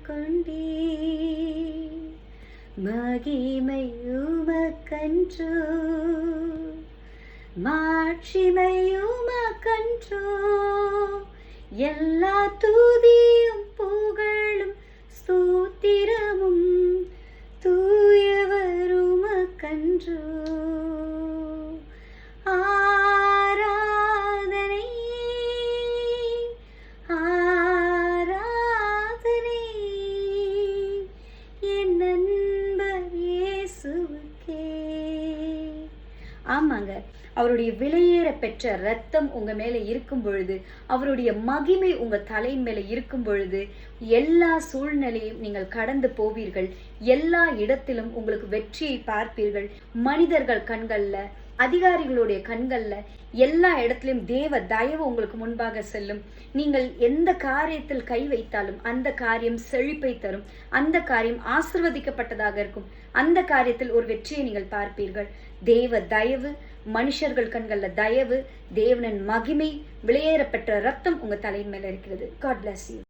கொண்டே மகிமை உமக்கன்றோ மாட்சிமை உமக்கன்றோ எல்லா துதியும் புகழும் ஸ்தோத்திரமும் தூயவர் உமக்கன்றோ ஆராதனை ஆராதனை என் நண்பர் இயேசுவுக்கே. ஆமாங்க, அவருடைய விலையேற பெற்ற ரத்தம் உங்க மேல இருக்கும் பொழுது, அவருடைய மகிமை உங்க தலையின் மேல இருக்கும் பொழுது, எல்லா சூழ்நிலையும் நீங்கள் கடந்து போவீர்கள். எல்லா இடத்திலும் உங்களுக்கு வெற்றியை பார்ப்பீர்கள். மனிதர்கள் கண்கள்ல, அதிகாரிகளுடைய கண்கள்ல, எல்லா இடத்திலும் தேவ தயவு உங்களுக்கு முன்பாக செல்லும். நீங்கள் எந்த காரியத்தில் கை வைத்தாலும் அந்த காரியம் செழிப்பை தரும். அந்த காரியம் ஆசிர்வதிக்கப்பட்டதாக இருக்கும். அந்த காரியத்தில் ஒரு வெற்றியை நீங்கள் பார்ப்பீர்கள். தேவ தயவு, மனுஷர்கள் கண்கள்ல தயவு, தேவனின் மகிமை, விலையேறப்பெற்ற ரத்தம் உங்க தலையின் மேல இருக்கிறது. God bless you.